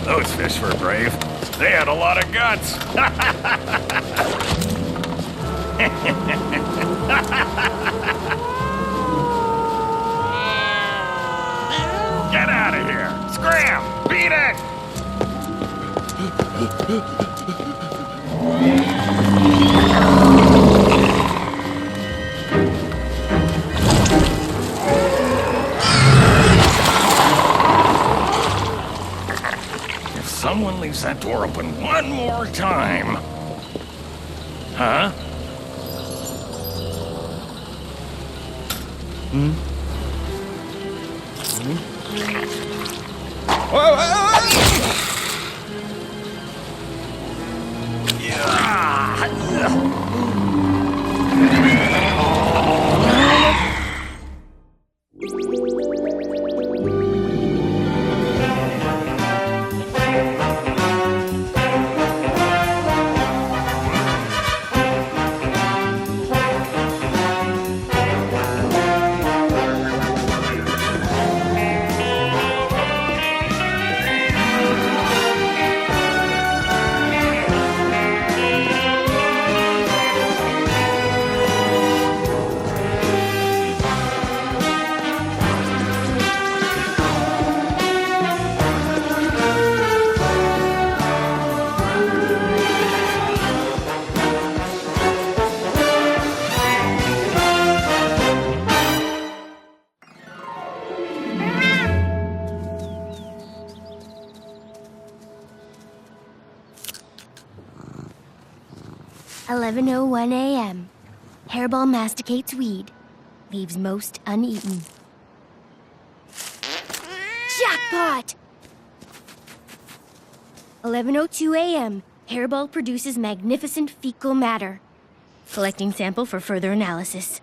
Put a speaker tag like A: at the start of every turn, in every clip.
A: Those fish were brave. They had a lot of guts. Get out of here! Scram! Beat it! If someone leaves that door open one more time... Huh? Whoa,
B: "11:01 a.m. Hairball masticates weed, leaves most uneaten." Jackpot! 11:02 a.m. Hairball produces magnificent fecal matter. Collecting sample for further analysis.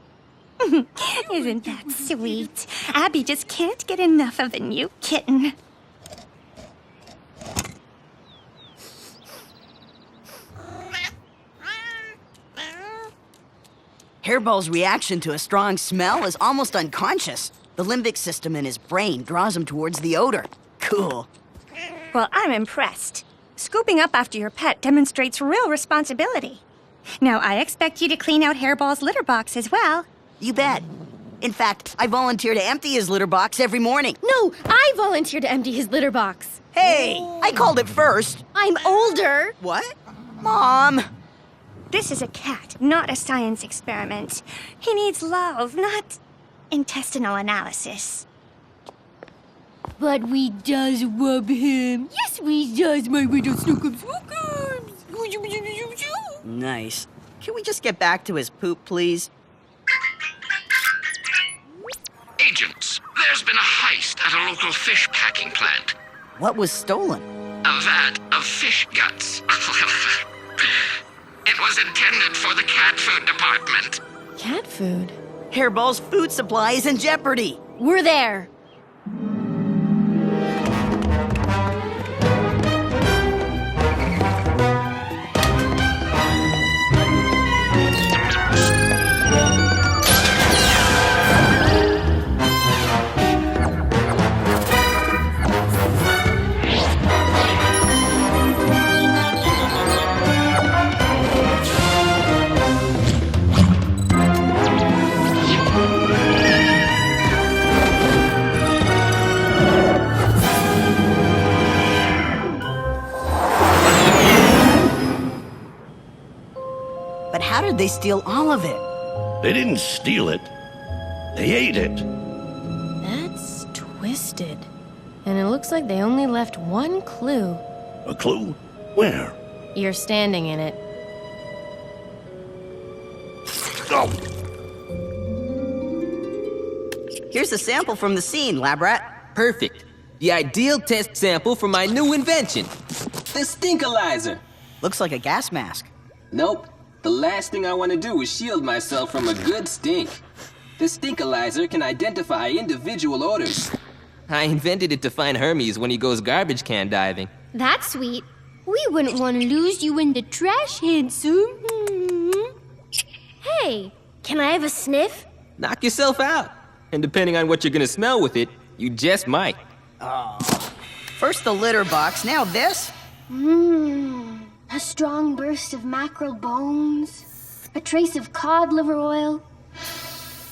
C: Isn't that sweet? Abby just can't get enough of the new kitten.
D: Hairball's reaction to a strong smell is almost unconscious. The limbic system in his brain draws him towards the odor. Cool.
C: Well, I'm impressed. Scooping up after your pet demonstrates real responsibility. Now, I expect you to clean out Hairball's litter box as well.
D: You bet. In fact, I volunteer to empty his litter box every morning.
B: No, I volunteer to empty his litter box.
D: Hey, I called it first.
B: I'm older.
D: What? Mom!
C: This is a cat, not a science experiment. He needs love, not intestinal analysis.
B: But we does rub him. Yes, we does, my little snookums.
D: Nice. Can we just get back to his poop, please?
E: Agents, there's been a heist at a local fish packing plant.
D: What was stolen?
E: A vat of fish guts. It was intended for the cat food department.
B: Cat food?
D: Hairball's food supply is in jeopardy.
B: We're there.
D: But how did they steal all of it?
A: They didn't steal it. They ate it.
B: That's twisted. And it looks like they only left one clue.
A: A clue? Where?
B: You're standing in it.
A: Oh!
D: Here's a sample from the scene, lab rat.
F: Perfect. The ideal test sample for my new invention. The Stinkalizer.
D: Looks like a gas mask.
F: Nope. The last thing I want to do is shield myself from a good stink. The Stinkalizer can identify individual odors. I invented it to find Hermes when he goes garbage can diving.
B: That's sweet. We wouldn't want to lose you in the trash, handsome. Hey, can I have a sniff?
F: Knock yourself out. And depending on what you're gonna smell with it, you just might.
D: First the litter box, now this?
B: A strong burst of mackerel bones, a trace of cod liver oil,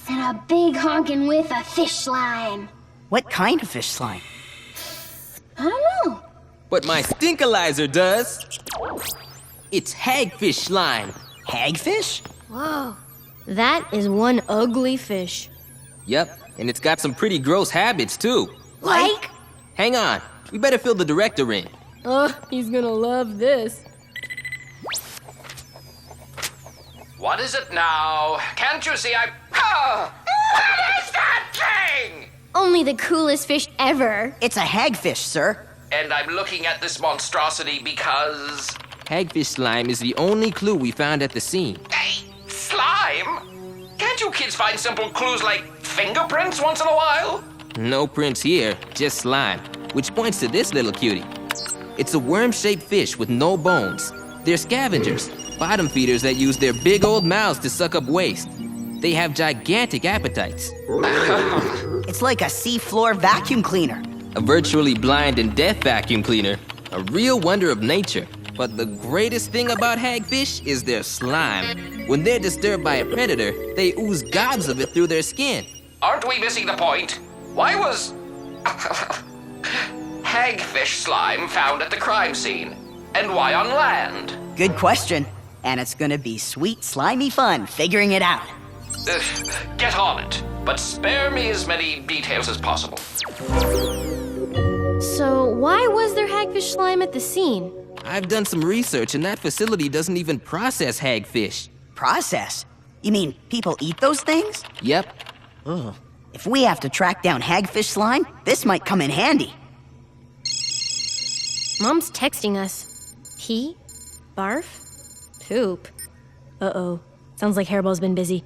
B: and a big honkin' whiff of fish slime.
D: What kind of fish slime?
B: I don't know.
F: But my stinkalizer does. It's hagfish slime.
D: Hagfish?
B: Whoa. That is one ugly fish.
F: Yep, and it's got some pretty gross habits, too.
B: Like?
F: Hang on, we better fill the director in.
B: He's gonna love this.
E: What is it now? Can't you see What is that thing?
B: Only the coolest fish ever.
D: It's a hagfish, sir.
E: And I'm looking at this monstrosity because...
F: Hagfish slime is the only clue we found at the scene.
E: Hey, slime? Can't you kids find simple clues like fingerprints once in a while?
F: No prints here, just slime, which points to this little cutie. It's a worm-shaped fish with no bones. They're scavengers, bottom feeders that use their big old mouths to suck up waste. They have gigantic appetites.
D: It's like a seafloor vacuum cleaner.
F: A virtually blind and deaf vacuum cleaner. A real wonder of nature. But the greatest thing about hagfish is their slime. When they're disturbed by a predator, they ooze gobs of it through their skin.
E: Aren't we missing the point? Why was... hagfish slime found at the crime scene? And why on land?
D: Good question. And it's gonna be sweet, slimy fun figuring it out.
E: Get on it, but spare me as many details as possible.
B: So why was there hagfish slime at the scene?
F: I've done some research and that facility doesn't even process hagfish.
D: Process? You mean people eat those things?
F: Yep.
D: Ugh. If we have to track down hagfish slime, this might come in handy.
B: Mom's texting us. Pee? Barf? Poop. Uh-oh. Sounds like Hairball's been busy.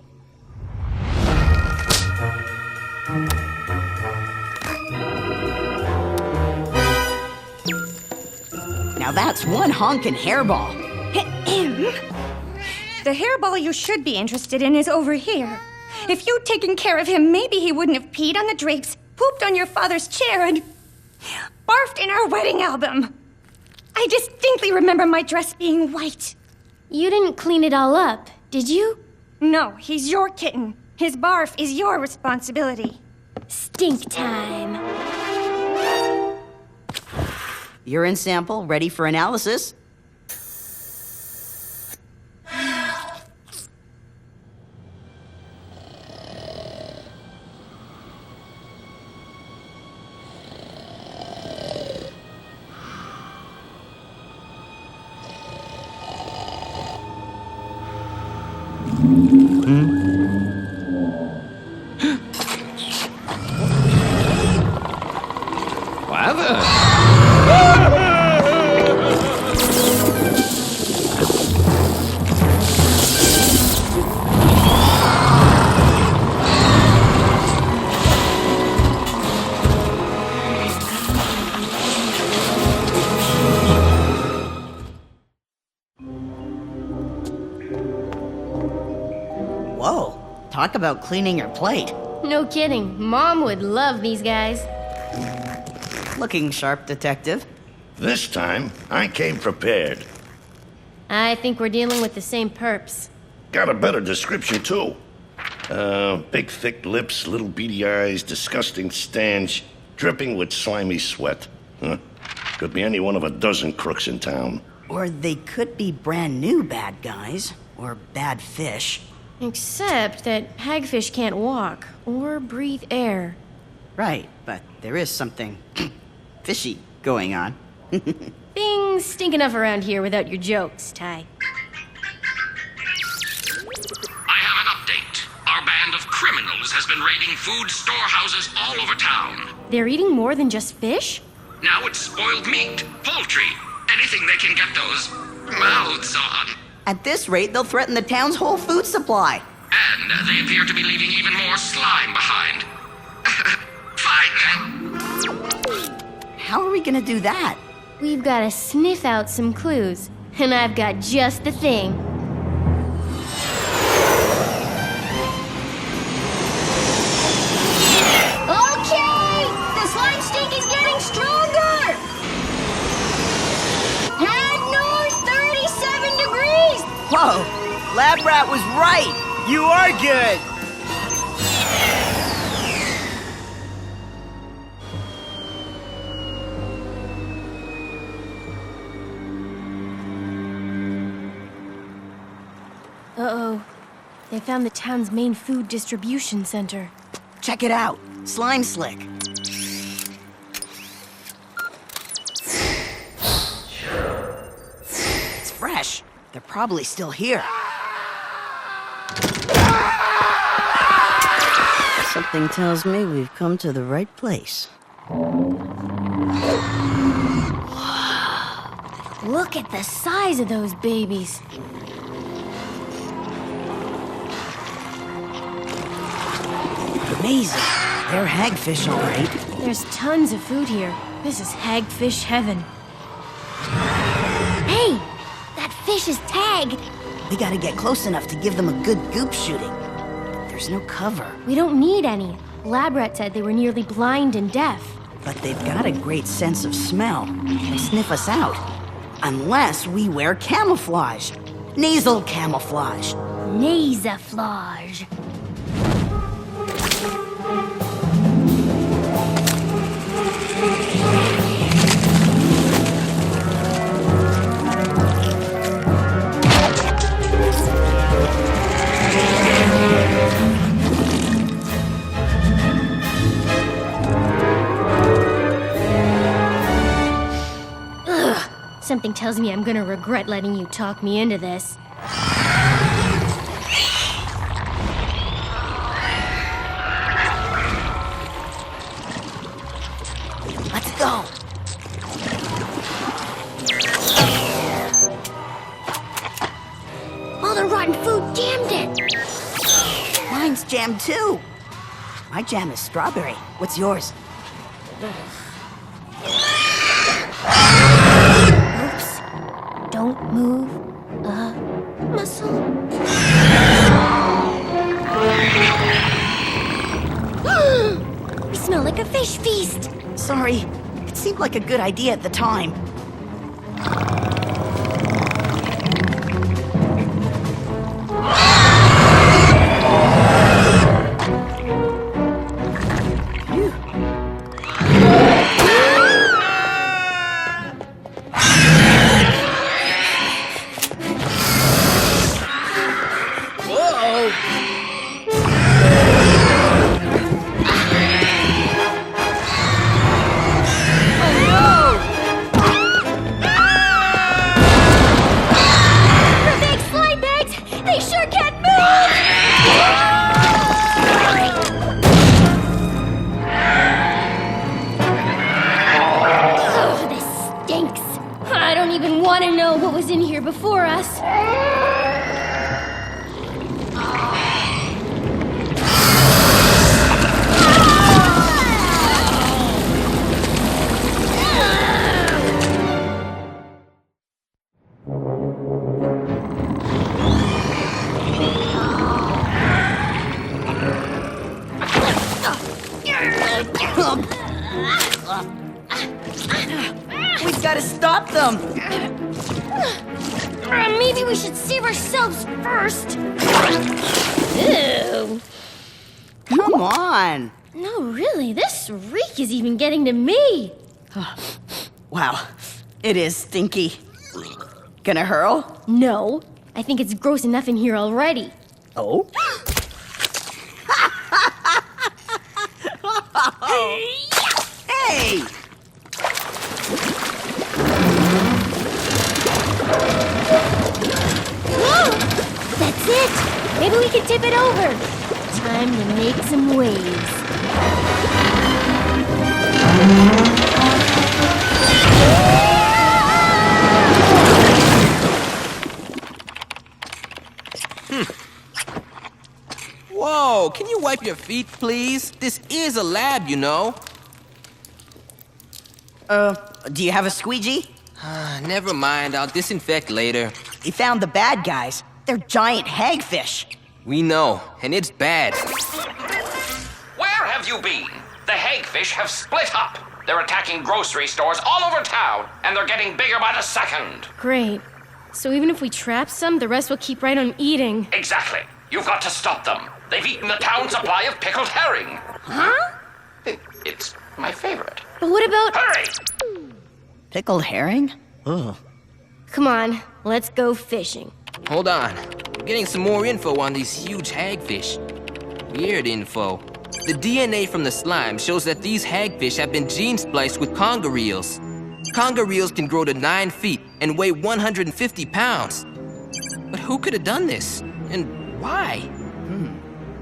D: Now that's one honkin' hairball.
C: The hairball you should be interested in is over here. If you'd taken care of him, maybe he wouldn't have peed on the drapes, pooped on your father's chair, and barfed in our wedding album. I distinctly remember my dress being white.
B: You didn't clean it all up, did you?
C: No, he's your kitten. His barf is your responsibility.
B: Stink time.
D: Urine sample ready for analysis. Whoa, talk about cleaning your plate.
B: No kidding. Mom would love these guys.
D: Looking sharp, detective.
G: This time, I came prepared.
B: I think we're dealing with the same perps.
G: Got a better description, too. Big thick lips, little beady eyes, disgusting stench, dripping with slimy sweat. Huh? Could be any one of a dozen crooks in town.
D: Or they could be brand new bad guys. Or bad fish.
B: Except that hagfish can't walk or breathe air.
D: Right, but there is something fishy going on.
B: Things stink enough around here without your jokes, Ty.
E: I have an update. Our band of criminals has been raiding food storehouses all over town.
B: They're eating more than just fish?
E: Now it's spoiled meat, poultry, anything they can get those mouths on.
D: At this rate, they'll threaten the town's whole food supply.
E: And they appear to be leaving even more slime behind. Fine then.
D: How are we gonna do that?
B: We've got to sniff out some clues, and I've got just the thing. Okay! The slime stink is getting stronger!
D: Whoa! Lab Rat was right! You are good!
H: Uh-oh. They found the town's main food distribution center.
D: Check it out. Slime Slick. It's fresh. They're probably still here. Something tells me we've come to the right place.
H: Look at the size of those babies.
D: Amazing. They're hagfish, all right.
H: There's tons of food here. This is hagfish heaven.
B: Hey, that fish is tagged.
D: We gotta get close enough to give them a good goop shooting. There's no cover,
H: We don't need any. Lab Rat said they were nearly blind and deaf.
D: but they've got a great sense of smell. They sniff us out. Unless we wear camouflage. Nasal camouflage.
B: Nasaflage.
H: Something tells me I'm gonna regret letting you talk me into this.
D: Let's go.
B: All the rotten food jammed it.
D: Mine's jam too. My jam is strawberry. What's yours?
H: Oops. Don't move a muscle.
B: We smell like a fish feast.
D: Sorry. It seemed like a good idea at the time.
B: The big slime bags, they sure can't move. Oh, this stinks. I don't even want to know what was in here before us.
D: We've got to stop them.
B: Maybe we should save ourselves first. Ew.
D: Come on.
B: No, really, this reek is even getting to me.
D: Wow. It is stinky. Gonna hurl?
H: No, I think it's gross enough in here already.
D: Oh? Hey!
B: Whoa! That's it. Maybe we can tip it over.
H: Time to make some waves.
F: Whoa, can you wipe your feet, please? This is a lab, you know.
D: Do you have a squeegee?
F: Never mind, I'll disinfect later.
D: We found the bad guys. They're giant hagfish.
F: We know, and it's bad.
E: Where have you been? The hagfish have split up. They're attacking grocery stores all over town, and they're getting bigger by the second.
H: Great. So even if we trap some, the rest will keep right on eating.
E: Exactly. You've got to stop them. They've eaten the town supply of pickled herring.
H: Huh?
E: It's my favorite.
H: But what about...
E: Hurry!
D: Pickled herring? Ugh.
H: Come on, let's go fishing.
F: Hold on. I'm getting some more info on these huge hagfish. Weird info. The DNA from the slime shows that these hagfish have been gene spliced with conger eels. Conger eels can grow to 9 feet and weigh 150 pounds. But who could have done this? And why?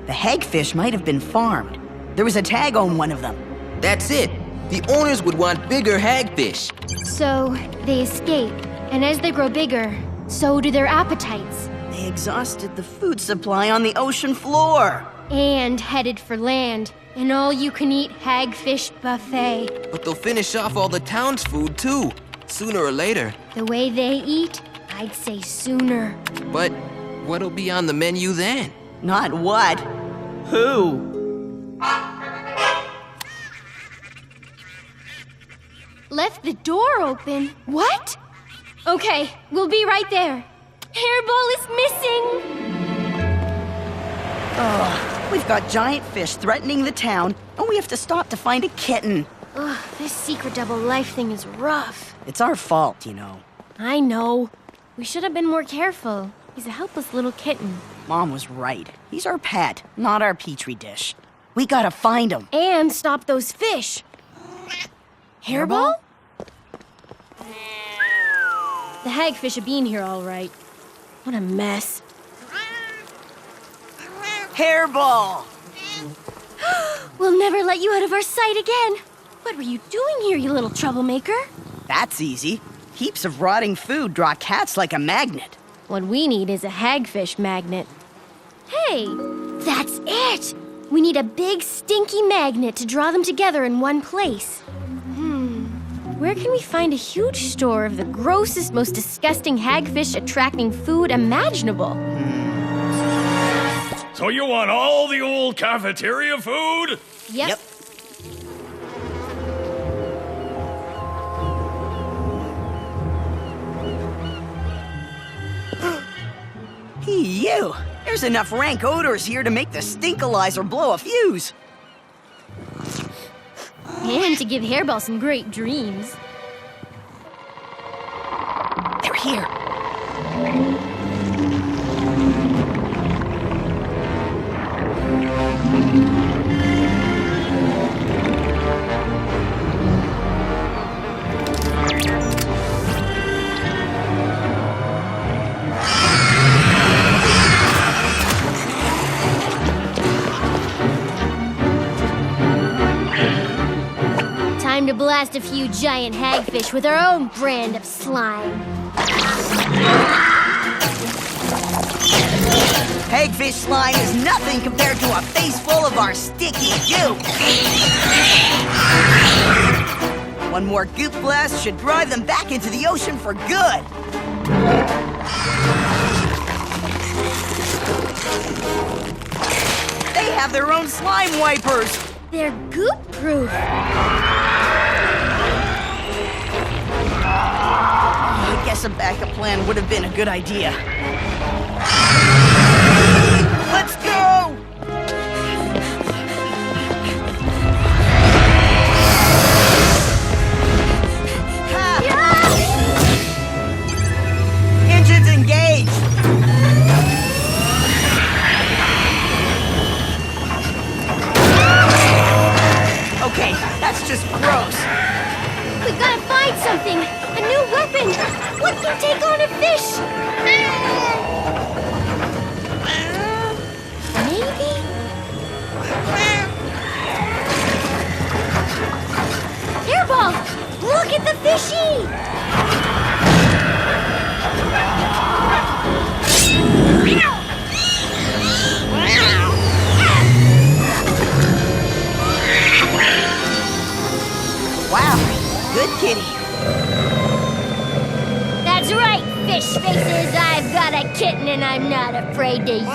D: The hagfish might have been farmed. There was a tag on one of them.
F: That's it. The owners would want bigger hagfish.
B: So they escape, and as they grow bigger, so do their appetites.
D: They exhausted the food supply on the ocean floor.
B: And headed for land, an all-you-can-eat hagfish buffet.
F: But they'll finish off all the town's food too, sooner or later.
B: The way they eat, I'd say sooner.
F: But what'll be on the menu then?
D: Not what. Who?
B: Left the door open. What? Okay, we'll be right there. Hairball is missing!
D: We've got giant fish threatening the town, and we have to stop to find a kitten.
H: Ugh, this secret double life thing is rough.
D: It's our fault, you know.
H: I know. We should have been more careful. He's a helpless little kitten.
D: Mom was right. He's our pet, not our petri dish. We gotta find him.
H: And stop those fish. Hairball? The hagfish have been here all right. What a mess.
D: Hairball!
H: We'll never let you out of our sight again. What were you doing here, you little troublemaker?
D: That's easy. Heaps of rotting food draw cats like a magnet.
H: What we need is a hagfish magnet. Hey, that's it! We need a big, stinky magnet to draw them together in one place. Where can we find a huge store of the grossest, most disgusting hagfish attracting food imaginable?
A: So you want all the old cafeteria food?
H: Yep.
D: Hey, you! There's enough rank odors here to make the stinkalizer blow a fuse.
H: And to give Hairball some great dreams.
D: They're here.
B: Time to blast a few giant hagfish with our own brand of slime.
D: Hagfish slime is nothing compared to a face full of our sticky goop. One more goop blast should drive them back into the ocean for good. They have their own slime wipers.
B: They're goop-proof.
D: I guess a backup plan would have been a good idea. Let's go! Engines engaged! Okay, that's just gross.
B: We've got to find something. A new weapon. What can take on a fish? Maybe? Hairball! Look at the fishy!
D: Wow, good kitty.
B: That's right, fish faces. I've got a kitten and I'm not afraid to use it.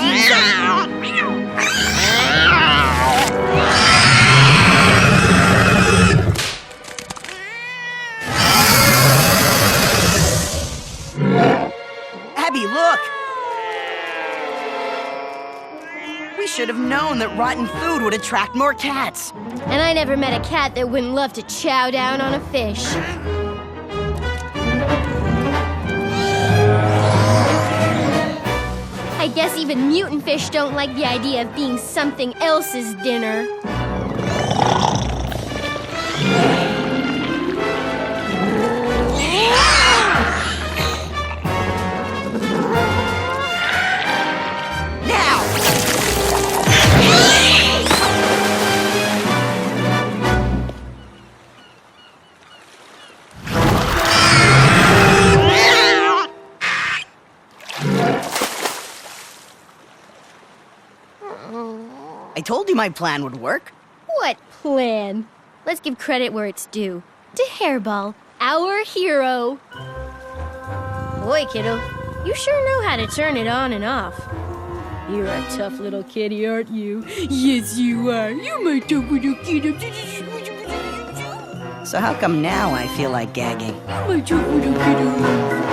D: should have known that rotten food would attract more cats.
H: And I never met a cat that wouldn't love to chow down on a fish. I guess even mutant fish don't like the idea of being something else's dinner.
D: I told you my plan would work.
H: What plan? Let's give credit where it's due. To Hairball, our hero. Boy, kiddo, you sure know how to turn it on and off. You're a tough little kitty, aren't you? Yes, you are. You're my tough little kitty.
D: So how come now I feel like gagging?
H: You're my tough little kitty.